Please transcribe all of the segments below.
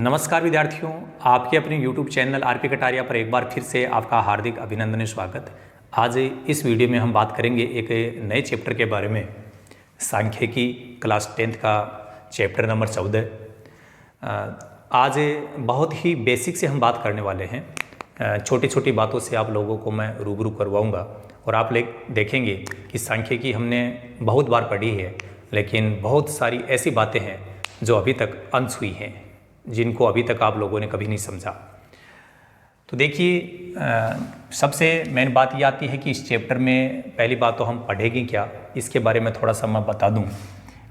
नमस्कार विद्यार्थियों, आपके अपने YouTube चैनल आरपी कटारिया पर एक बार फिर से आपका हार्दिक अभिनंदन स्वागत। आज इस वीडियो में हम बात करेंगे एक नए चैप्टर के बारे में, सांख्यिकी क्लास 10th का चैप्टर नंबर 14। आज बहुत ही बेसिक से हम बात करने वाले हैं। छोटी छोटी बातों से आप लोगों को मैं रूबरू करवाऊंगा और आप देखेंगे कि सांख्यिकी हमने बहुत बार पढ़ी है, लेकिन बहुत सारी ऐसी बातें हैं जो अभी तक अनछुई हैं, जिनको अभी तक आप लोगों ने कभी नहीं समझा। तो देखिए, सबसे मेन बात ये आती है कि इस चैप्टर में पहली बात तो हम पढ़ेंगे क्या, इसके बारे में थोड़ा सा मैं बता दूं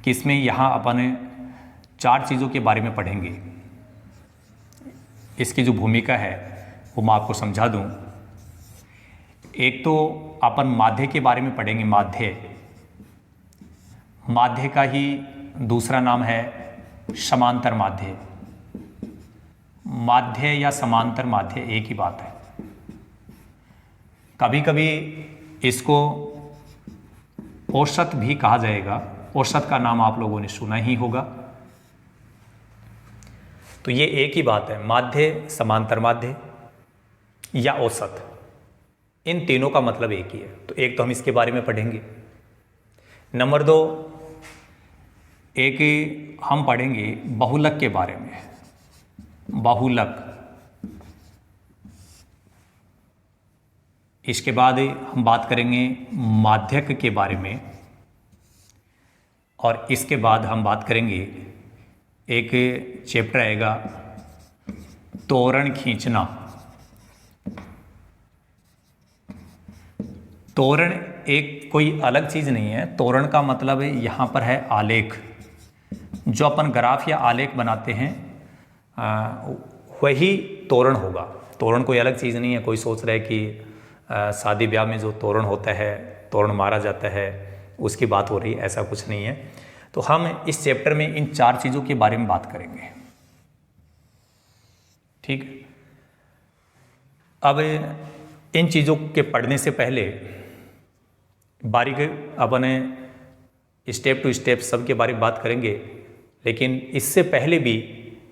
कि इसमें यहाँ अपन 4 चीज़ों के बारे में पढ़ेंगे। इसकी जो भूमिका है वो मैं आपको समझा दूं। एक तो अपन माध्य के बारे में पढ़ेंगे। माध्य का ही दूसरा नाम है समांतर माध्य। माध्य या समांतर माध्य एक ही बात है। कभी कभी इसको औसत भी कहा जाएगा। औसत का नाम आप लोगों ने सुना ही होगा। तो ये एक ही बात है, माध्य, समांतर माध्य या औसत, इन तीनों का मतलब एक ही है। तो एक तो हम इसके बारे में पढ़ेंगे। नंबर 2, एक हम पढ़ेंगे बहुलक के बारे में। बहुलक। इसके बाद हम बात करेंगे माध्यक के बारे में, और इसके बाद हम बात करेंगे, एक चैप्टर आएगा त्वरण खींचना। त्वरण एक कोई अलग चीज़ नहीं है। त्वरण का मतलब यहाँ पर है आलेख। जो अपन ग्राफ या आलेख बनाते हैं वही तोरण होगा। तोरण कोई अलग चीज़ नहीं है। कोई सोच रहा है कि शादी ब्याह में जो तोरण होता है, तोरण मारा जाता है, उसकी बात हो रही है, ऐसा कुछ नहीं है। तो हम इस चैप्टर में इन 4 चीज़ों के बारे में बात करेंगे। ठीक। अब इन चीज़ों के पढ़ने से पहले बारीक अपन स्टेप टू स्टेप सब के बारे में बात करेंगे, लेकिन इससे पहले भी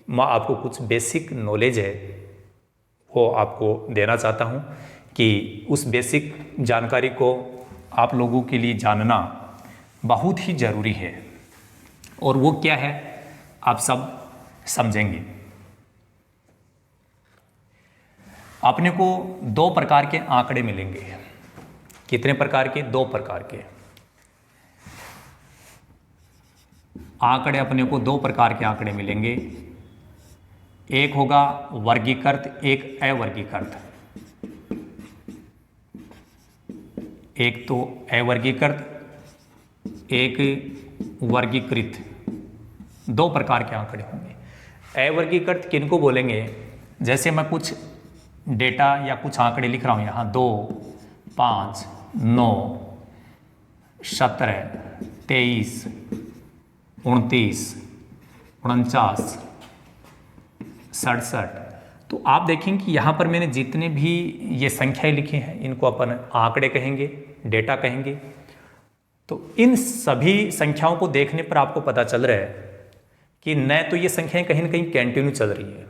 मैं आपको कुछ बेसिक नॉलेज है वो आपको देना चाहता हूँ कि उस बेसिक जानकारी को आप लोगों के लिए जानना बहुत ही ज़रूरी है। और वो क्या है आप सब समझेंगे। अपने को 2 प्रकार के आंकड़े मिलेंगे। कितने प्रकार के? 2 प्रकार के आंकड़े। अपने को 2 प्रकार के आंकड़े मिलेंगे। एक होगा वर्गीकृत, एक अवर्गीकृत। एक तो अवर्गीकृत, एक वर्गीकृत। 2 प्रकार के आंकड़े होंगे। अवर्गीकृत किनको बोलेंगे? जैसे मैं कुछ डेटा या कुछ आंकड़े लिख रहा हूँ यहाँ, 2, 5, 9, 17, 23, 29, 49, 67। तो आप देखें कि यहाँ पर मैंने जितने भी ये संख्याएं लिखी हैं, इनको अपन आंकड़े कहेंगे, डेटा कहेंगे। तो इन सभी संख्याओं को देखने पर आपको पता चल रहा है कि न तो ये संख्याएं कहीं ना कहीं कंटिन्यू चल रही है,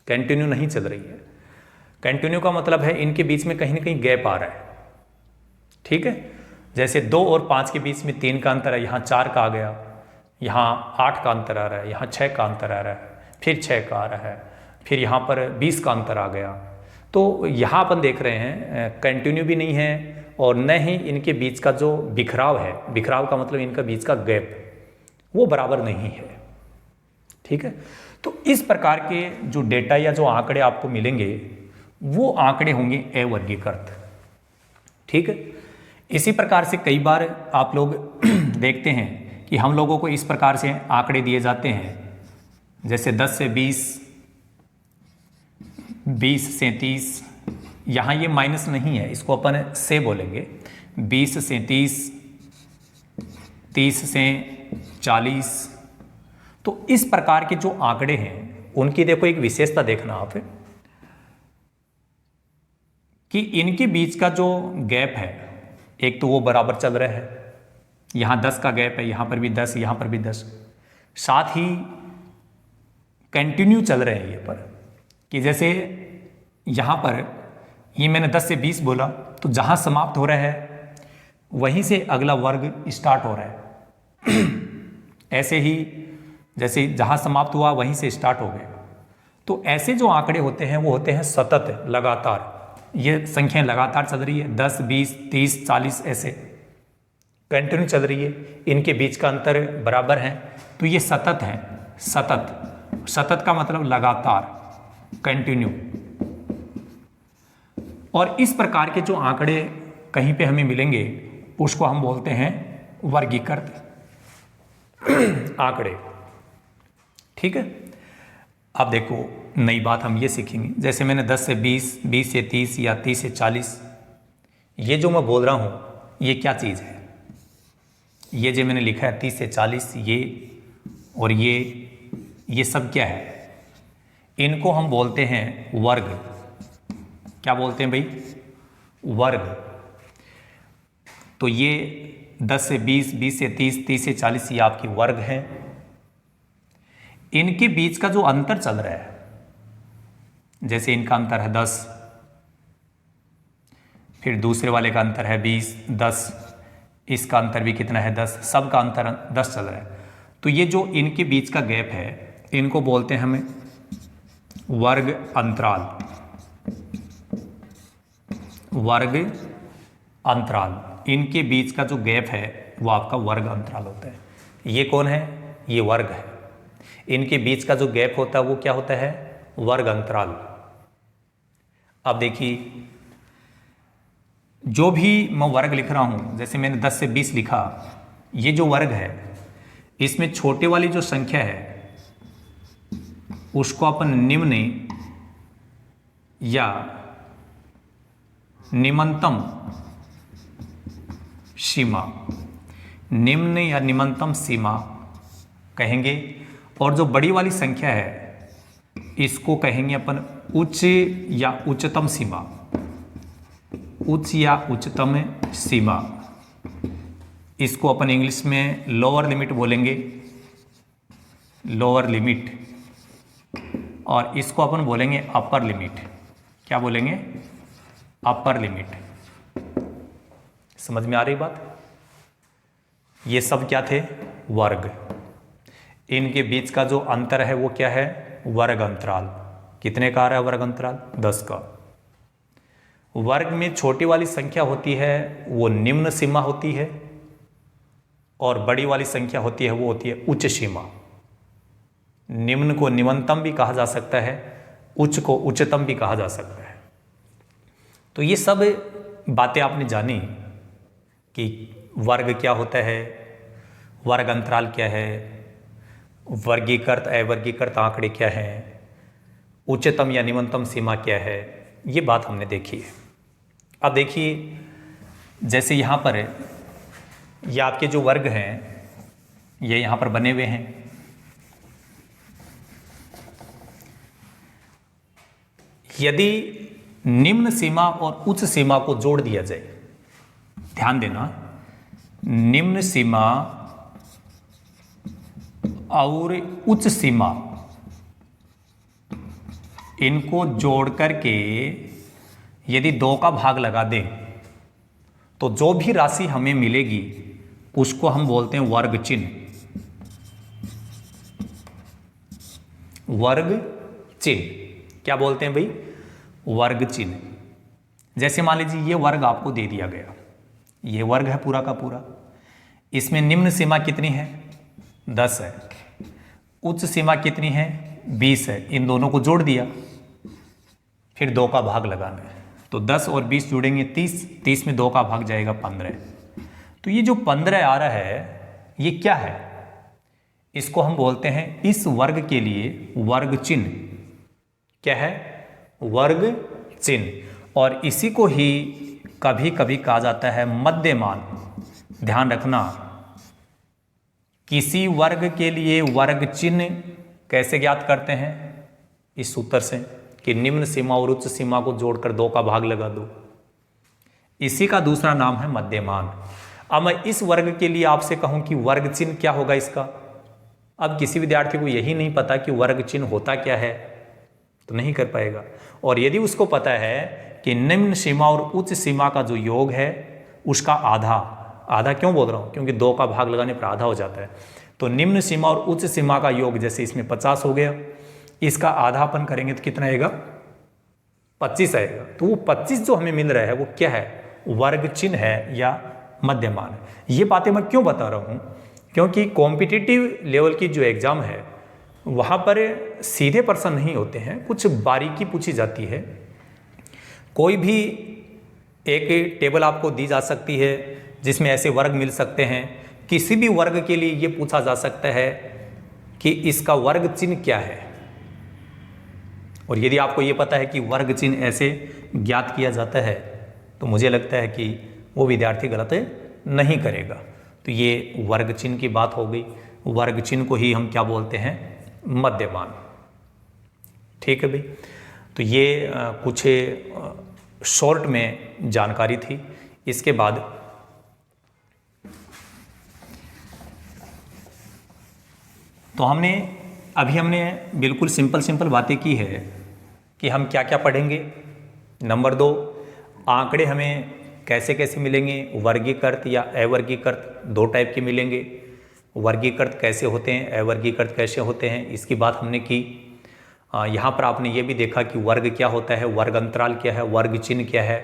कंटिन्यू नहीं चल रही है। कंटिन्यू का मतलब है इनके बीच में कहीं ना कहीं गैप आ रहा है। ठीक है। जैसे 2 और 5 के बीच में 3 का अंतर है, यहाँ 4 का आ गया, यहाँ 8 का अंतर आ रहा है, यहाँ 6 का अंतर आ रहा है, फिर 6 का आ रहा है, फिर यहाँ पर 20 का अंतर आ गया। तो यहाँ अपन देख रहे हैं कंटिन्यू भी नहीं है, और न ही इनके बीच का जो बिखराव है, बिखराव का मतलब इनका बीच का गैप वो बराबर नहीं है। ठीक है। तो इस प्रकार के जो डेटा या जो आंकड़े आपको मिलेंगे वो आंकड़े होंगे अवर्गीकृत। ठीक है। इसी प्रकार से कई बार आप लोग देखते हैं कि हम लोगों को इस प्रकार से आंकड़े दिए जाते हैं, जैसे 10 से 20, 20 से 30। यहाँ ये माइनस नहीं है, इसको अपन से बोलेंगे। 20 से 30, 30 से 40। तो इस प्रकार के जो आंकड़े हैं उनकी देखो एक विशेषता देखना आप, कि इनके बीच का जो गैप है एक तो वो बराबर चल रहा है। यहाँ 10 का गैप है, यहाँ पर भी 10, यहाँ पर भी 10। साथ ही कंटिन्यू चल रहे हैं ये पर, कि जैसे यहाँ पर ये मैंने 10 से 20 बोला, तो जहाँ समाप्त हो रहा है वहीं से अगला वर्ग स्टार्ट हो रहा है। ऐसे ही जैसे जहाँ समाप्त हुआ वहीं से स्टार्ट हो गए। तो ऐसे जो आंकड़े होते हैं वो होते हैं सतत, लगातार। ये संख्याएं लगातार चल रही है, 10, 20, 30, 40 ऐसे कंटिन्यू चल रही है, इनके बीच का अंतर बराबर है, तो ये सतत है। सतत, सतत का मतलब लगातार, कंटिन्यू। और इस प्रकार के जो आंकड़े कहीं पे हमें मिलेंगे उसको हम बोलते हैं वर्गीकृत आंकड़े। ठीक है। अब देखो नई बात हम ये सीखेंगे, जैसे मैंने 10 से 20, 20 से 30 या 30 से 40, ये जो मैं बोल रहा हूँ ये क्या चीज़ है? ये जो मैंने लिखा है 30 से 40, ये और ये सब क्या है? इनको हम बोलते हैं वर्ग। क्या बोलते हैं भाई? वर्ग। तो ये 10 से 20, 20 से 30, 30 से 40 ये आपकी वर्ग हैं। इनके बीच का जो अंतर चल रहा है, जैसे इनका अंतर है 10, फिर दूसरे वाले का अंतर है 20, 10, इसका अंतर भी कितना है 10, सबका अंतर 10 चल रहा है। तो ये जो इनके बीच का गैप है इनको बोलते हैं हमें वर्ग अंतराल। वर्ग अंतराल, इनके बीच का जो गैप है वो आपका वर्ग अंतराल होता है। ये कौन है? ये वर्ग है। इनके बीच का जो गैप होता है वो क्या होता है? वर्ग अंतराल। अब देखिए, जो भी मैं वर्ग लिख रहा हूं, जैसे मैंने 10 से 20 लिखा, ये जो वर्ग है इसमें छोटे वाली जो संख्या है उसको अपन निम्न या निम्नतम सीमा, निम्न या निम्नतम सीमा कहेंगे, और जो बड़ी वाली संख्या है इसको कहेंगे अपन उच्च या उच्चतम सीमा। उच्च या उच्चतम सीमा, इसको अपन इंग्लिश में लोअर लिमिट बोलेंगे, लोअर लिमिट। और इसको अपन बोलेंगे अपर लिमिट। क्या बोलेंगे? Upper limit. समझ में आ रही बात? ये सब क्या थे? वर्ग। इनके बीच का जो अंतर है वो क्या है? वर्ग अंतराल। कितने का आ रहा है वर्ग अंतराल? 10 का। वर्ग में छोटी वाली संख्या होती है वो निम्न सीमा होती है, और बड़ी वाली संख्या होती है वो होती है उच्च सीमा। निम्न को निम्नतम भी कहा जा सकता है, उच्च को उच्चतम भी कहा जा सकता है। तो ये सब बातें आपने जानी कि वर्ग क्या होता है, वर्ग अंतराल क्या है, वर्गीकृत अवर्गीकृत आंकड़े क्या हैं, उच्चतम या निम्नतम सीमा क्या है, ये बात हमने देखी है। अब देखिए, जैसे यहाँ पर ये आपके जो वर्ग हैं ये यहाँ पर बने हुए हैं। यदि निम्न सीमा और उच्च सीमा को जोड़ दिया जाए, ध्यान देना, निम्न सीमा और उच्च सीमा, इनको जोड़ करके यदि 2 का भाग लगा दें तो जो भी राशि हमें मिलेगी उसको हम बोलते हैं वर्ग चिन्ह। वर्ग चिन्ह क्या बोलते हैं भाई? वर्ग चिन्ह। जैसे मान लीजिए ये वर्ग आपको दे दिया गया, ये वर्ग है पूरा का पूरा, इसमें निम्न सीमा कितनी है? 10 है। उच्च सीमा कितनी है? 20 है। इन दोनों को जोड़ दिया, फिर 2 का भाग लगाना है, तो 10 और 20 जुड़ेंगे 30, 30 में 2 का भाग जाएगा 15। तो ये जो 15 आ रहा है ये क्या है? इसको हम बोलते हैं इस वर्ग के लिए वर्ग चिन्ह। क्या है? वर्ग चिन्ह। और इसी को ही कभी कभी कहा जाता है मध्यमान। ध्यान रखना, किसी वर्ग के लिए वर्ग चिन्ह कैसे ज्ञात करते हैं? इस सूत्र से कि निम्न सीमा और उच्च सीमा को जोड़कर 2 का भाग लगा दो। इसी का दूसरा नाम है मध्यमान। अब मैं इस वर्ग के लिए आपसे कहूं कि वर्ग चिन्ह क्या होगा इसका? अब किसी विद्यार्थी को यही नहीं पता कि वर्ग चिन्ह होता क्या है तो नहीं कर पाएगा। और यदि उसको पता है कि निम्न सीमा और उच्च सीमा का जो योग है उसका आधा, आधा क्यों बोल रहा हूँ, क्योंकि 2 का भाग लगाने पर आधा हो जाता है, तो निम्न सीमा और उच्च सीमा का योग जैसे इसमें 50 हो गया, इसका आधा अपन करेंगे तो कितना आएगा, 25 आएगा। तो वो 25 जो हमें मिल रहा है वो क्या है, वर्ग चिन्ह है या मध्यमान है। ये बातें मैं क्यों बता रहा हूँ, क्योंकि कॉम्पिटिटिव लेवल की जो एग्ज़ाम है वहाँ पर सीधे प्रश्न नहीं होते हैं, कुछ बारीकी पूछी जाती है। कोई भी एक टेबल आपको दी जा सकती है जिसमें ऐसे वर्ग मिल सकते हैं, किसी भी वर्ग के लिए ये पूछा जा सकता है कि इसका वर्ग चिन्ह क्या है। और यदि आपको ये पता है कि वर्ग चिन्ह ऐसे ज्ञात किया जाता है तो मुझे लगता है कि वो विद्यार्थी गलत नहीं करेगा। तो ये वर्ग चिन्ह की बात हो गई। वर्ग चिन्ह को ही हम क्या बोलते हैं, मध्यमान। ठीक है भाई, तो ये कुछ शॉर्ट में जानकारी थी। इसके बाद तो हमने बिल्कुल सिंपल बातें की है कि हम क्या क्या पढ़ेंगे। नंबर 2, आंकड़े हमें कैसे कैसे मिलेंगे, वर्गीकृत या अवर्गीकृत, 2 टाइप के मिलेंगे। वर्गीकृत कैसे होते हैं, अवर्गीकृत कैसे होते हैं, इसकी बात हमने की। यहाँ पर आपने ये भी देखा कि वर्ग क्या होता है, वर्ग अंतराल क्या है, वर्ग चिन्ह क्या है,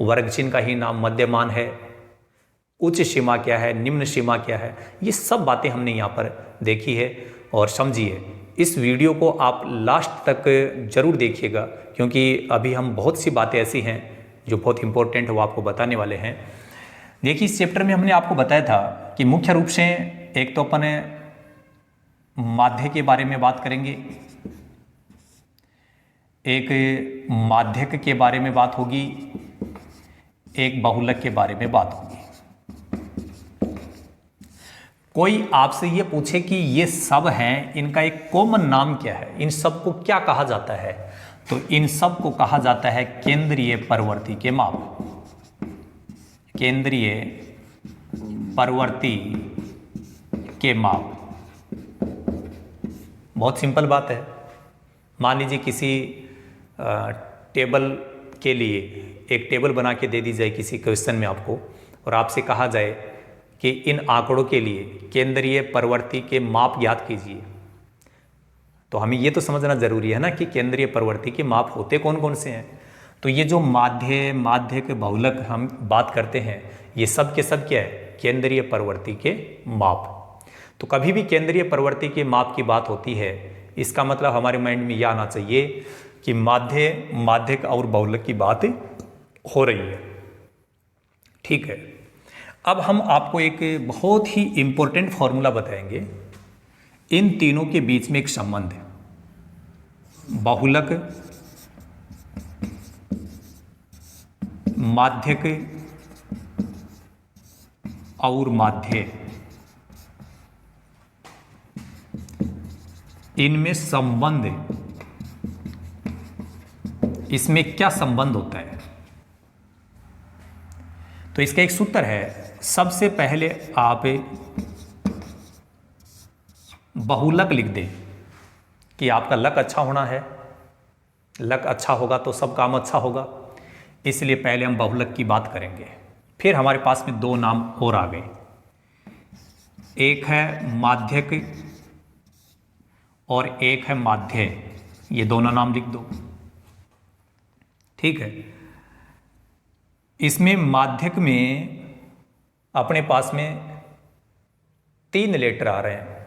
वर्ग चिन्ह का ही नाम मध्यमान है, उच्च सीमा क्या है, निम्न सीमा क्या है, ये सब बातें हमने यहाँ पर देखी है। और समझिए, इस वीडियो को आप लास्ट तक जरूर देखिएगा, क्योंकि अभी हम बहुत सी बातें ऐसी हैं जो बहुत इंपॉर्टेंट है वो आपको बताने वाले हैं। देखिए, इस चैप्टर में हमने आपको बताया था कि मुख्य रूप से एक तो अपन माध्य के बारे में बात करेंगे, एक माध्यक के बारे में बात होगी, एक बहुलक के बारे में बात होगी। कोई आपसे ये पूछे कि ये सब हैं, इनका एक कॉमन नाम क्या है, इन सब को क्या कहा जाता है, तो इन सब को कहा जाता है केंद्रीय परवर्ती के माप। केंद्रीय परवर्ती के माप, बहुत सिंपल बात है। मान लीजिए किसी टेबल के लिए एक टेबल बना के दे दी जाए किसी क्वेश्चन में आपको, और आपसे कहा जाए कि इन आंकड़ों के लिए केंद्रीय परवर्ती के माप ज्ञात कीजिए, तो हमें ये तो समझना जरूरी है ना कि केंद्रीय परवर्ती के माप होते कौन कौन से हैं। तो ये जो माध्य के बहुलक हम बात करते हैं, ये सब के सब क्या है, केंद्रीय परवर्ती के माप। तो कभी भी केंद्रीय परवर्ती के माप की बात होती है, इसका मतलब हमारे माइंड में यह आना चाहिए कि माध्यक और बहुलक की बात हो रही है। ठीक है, अब हम आपको एक बहुत ही इंपॉर्टेंट फॉर्मूला बताएंगे। इन तीनों के बीच में एक संबंध है, बहुलक, माध्यक और माध्य, इनमें संबंध, इसमें क्या संबंध होता है। तो इसका एक सूत्र है, सबसे पहले आप बहुलक लिख दें कि आपका लक अच्छा होना है, लक अच्छा होगा तो सब काम अच्छा होगा, इसलिए पहले हम बहुलक की बात करेंगे। फिर हमारे पास में 2 नाम और आ गए, एक है माध्यक और एक है माध्य, ये दोनों नाम लिख दो। ठीक है, इसमें माध्यक में अपने पास में 3 लेटर आ रहे हैं,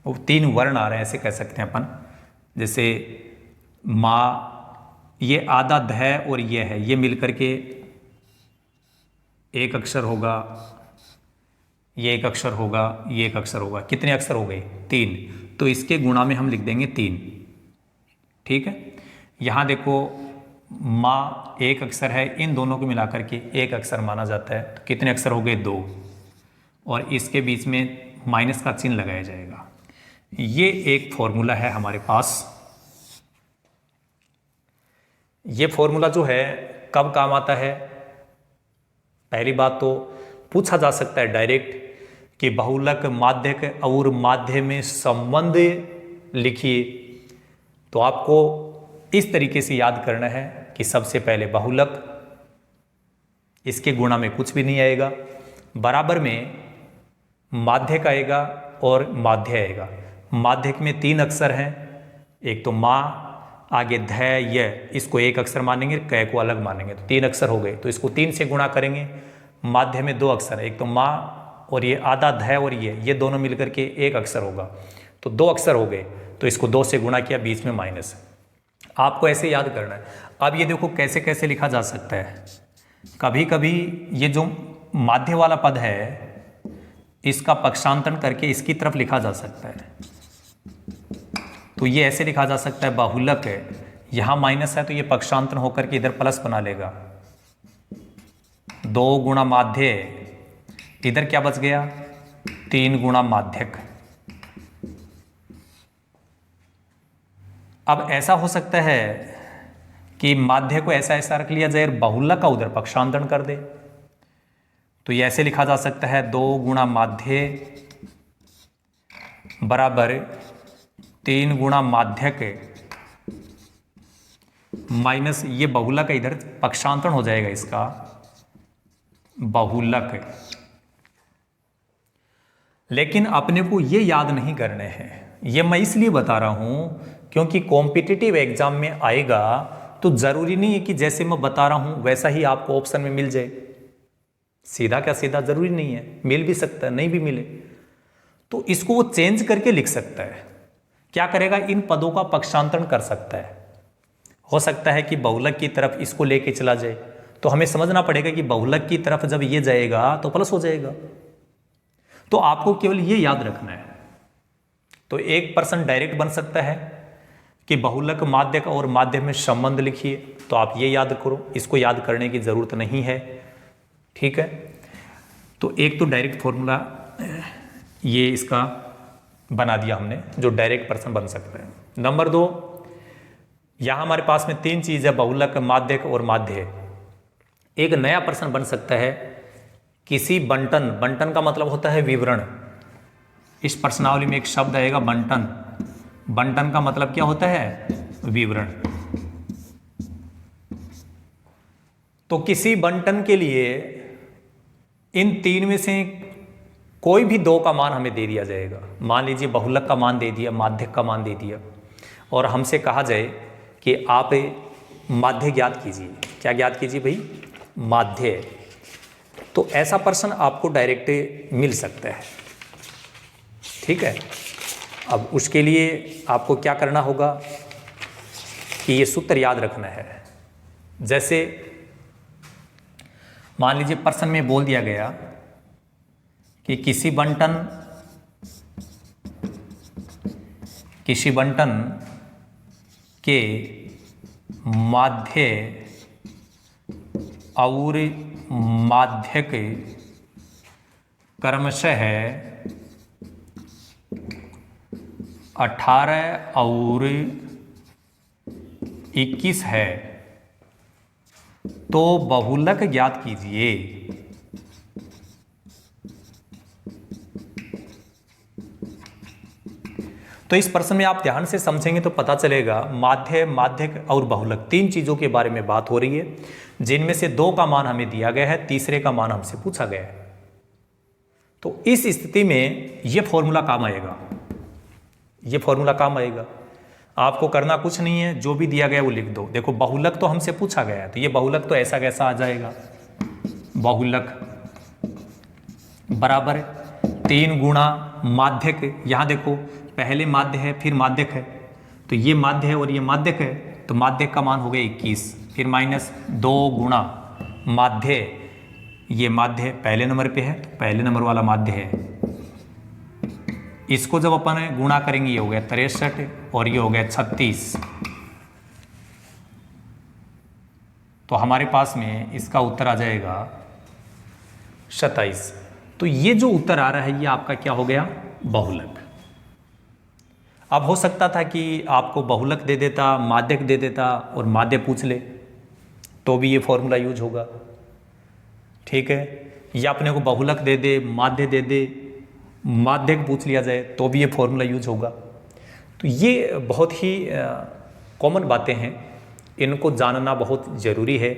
वो 3 वर्ण आ रहे हैं, ऐसे कह सकते हैं अपन। जैसे माँ, ये आधा ध और ये है, ये मिलकर के एक अक्षर होगा, ये एक अक्षर होगा, ये एक अक्षर होगा। कितने अक्षर हो गए, 3। तो इसके गुणा में हम लिख देंगे 3। ठीक है, यहाँ देखो माँ एक अक्षर है, इन दोनों को मिलाकर के एक अक्षर माना जाता है, तो कितने अक्षर हो गए, 2, और इसके बीच में माइनस का चिन्ह लगाया जाएगा। ये एक फॉर्मूला है हमारे पास। ये फॉर्मूला जो है कब काम आता है, पहली बात तो पूछा जा सकता है डायरेक्ट कि बहुलक माध्यक और माध्य में संबंध लिखिए, तो आपको इस तरीके से याद करना है कि सबसे पहले बहुलक, इसके गुणा में कुछ भी नहीं आएगा, बराबर में माध्यक आएगा और माध्य आएगा। माध्यक में 3 अक्षर हैं, एक तो माँ, आगे ध य, इसको एक अक्षर मानेंगे, क को अलग मानेंगे, तो 3 अक्षर हो गए, तो इसको 3 से गुणा करेंगे। माध्य में 2 अक्षर है, एक तो माँ और ये आधा ध और ये दोनों मिलकर के एक अक्षर होगा, तो 2 अक्षर हो गए, तो इसको 2 से गुणा किया, बीच में माइनस। आपको ऐसे याद करना है। अब ये देखो कैसे कैसे लिखा जा सकता है। कभी कभी ये जो माध्य वाला पद है इसका पक्षांतरण करके इसकी तरफ लिखा जा सकता है, तो ये ऐसे लिखा जा सकता है, बहुलक है, यहाँ माइनस है तो ये पक्षांतरण होकर के इधर प्लस बना लेगा, 2 गुणा माध्य, इधर क्या बच गया, 3 गुणा माध्यक। अब ऐसा हो सकता है कि माध्य को ऐसा ऐसा रख लिया जाए, बहुलक का उधर पक्षांतरण कर दे, तो ये ऐसे लिखा जा सकता है, 2 गुणा माध्य बराबर 3 गुणा माध्यक माइनस ये बहुलक, इधर पक्षांतरण हो जाएगा इसका, बहुलक। लेकिन अपने को ये याद नहीं करने हैं, ये मैं इसलिए बता रहा हूं क्योंकि कॉम्पिटिटिव एग्जाम में आएगा, तो जरूरी नहीं है कि जैसे मैं बता रहा हूं वैसा ही आपको ऑप्शन में मिल जाए। सीधा क्या सीधा जरूरी नहीं है, मिल भी सकता है, नहीं भी मिले, तो इसको वो चेंज करके लिख सकता है। क्या करेगा, इन पदों का पक्षांतरण कर सकता है। हो सकता है कि बहुलक की तरफ इसको लेके चला जाए, तो हमें समझना पड़ेगा कि बहुलक की तरफ जब ये जाएगा तो प्लस हो जाएगा। तो आपको केवल ये याद रखना है। तो 1% डायरेक्ट बन सकता है कि बहुलक माध्यक और माध्य में संबंध लिखिए, तो आप ये याद करो, इसको याद करने की जरूरत नहीं है, ठीक है। तो एक तो डायरेक्ट फॉर्मूला ये इसका बना दिया हमने, जो डायरेक्ट पर्सन बन सकता है। नंबर 2, यहां हमारे पास में 3 चीज है, बहुलक, माध्यक और माध्य। एक नया पर्सन बन सकता है, किसी बंटन, बंटन का मतलब होता है विवरण। इस प्रश्नावली में एक शब्द आएगा बंटन, बंटन का मतलब क्या होता है, विवरण। तो किसी बंटन के लिए इन 3 में से कोई भी 2 का मान हमें दे दिया जाएगा। मान लीजिए बहुलक का मान दे दिया, माध्यक का मान दे दिया, और हमसे कहा जाए कि आप माध्य ज्ञात कीजिए। क्या ज्ञात कीजिए भाई, माध्य। तो ऐसा पर्सन आपको डायरेक्ट मिल सकता है, ठीक है। अब उसके लिए आपको क्या करना होगा कि ये सूत्र याद रखना है। जैसे मान लीजिए पर्सन में बोल दिया गया कि किसी बंटन के माध्य और माध्यक क्रमशः 18 और 21 है, तो बहुलक ज्ञात कीजिए। तो इस प्रश्न में आप ध्यान से समझेंगे तो पता चलेगा माध्य, माध्यक और बहुलक 3 चीजों के बारे में बात हो रही है, जिनमें से 2 का मान हमें दिया गया है, तीसरे का मान हमसे पूछा गया है। तो इस स्थिति में यह फॉर्मूला काम आएगा, ये फॉर्मूला काम आएगा। आपको करना कुछ नहीं है, जो भी दिया गया वो लिख दो। देखो बहुलक तो हमसे पूछा गया है, तो ये बहुलक तो ऐसा कैसा आ जाएगा, बहुलक बराबर 3 गुणा माध्यक। यहाँ देखो पहले माध्य है फिर माध्यक है, तो ये माध्य है और ये माध्यक है, तो माध्यक का मान हो गया 21, फिर माइनस 2 गुणा माध्य, ये माध्य पहले नंबर पे है, तो पहले नंबर वाला माध्य है। इसको जब अपन गुणा करेंगे ये हो गया 63 और ये हो गया 36, तो हमारे पास में इसका उत्तर आ जाएगा 27। तो ये जो उत्तर आ रहा है ये आपका क्या हो गया, बहुलक। अब हो सकता था कि आपको बहुलक दे देता, माध्यक दे देता और माध्य पूछ ले, तो भी ये फॉर्मूला यूज होगा, ठीक है। या अपने को बहुलक दे दे, माध्य दे दे, माध्यक पूछ लिया जाए तो भी ये फॉर्मूला यूज होगा। तो ये बहुत ही कॉमन बातें हैं, इनको जानना बहुत ज़रूरी है।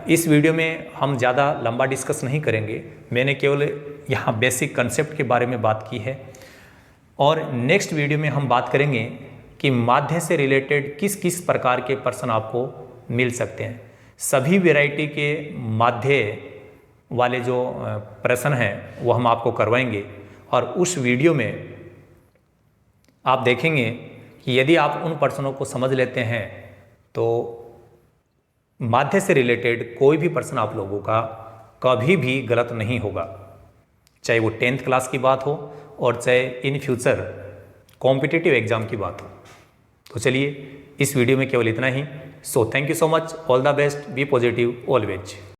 इस वीडियो में हम ज़्यादा लंबा डिस्कस नहीं करेंगे, मैंने केवल यहाँ बेसिक कंसेप्ट के बारे में बात की है। और नेक्स्ट वीडियो में हम बात करेंगे कि माध्य से रिलेटेड किस किस प्रकार के प्रश्न आपको मिल सकते हैं। सभी वैरायटी के माध्य वाले जो प्रश्न हैं वो हम आपको करवाएंगे, और उस वीडियो में आप देखेंगे कि यदि आप उन प्रश्नों को समझ लेते हैं तो माध्य से रिलेटेड कोई भी प्रश्न आप लोगों का कभी भी गलत नहीं होगा, चाहे वो 10th क्लास की बात हो और चाहे इन फ्यूचर कॉम्पिटिटिव एग्जाम की बात हो। तो चलिए इस वीडियो में केवल इतना ही। So thank you so much, all the best, be positive always.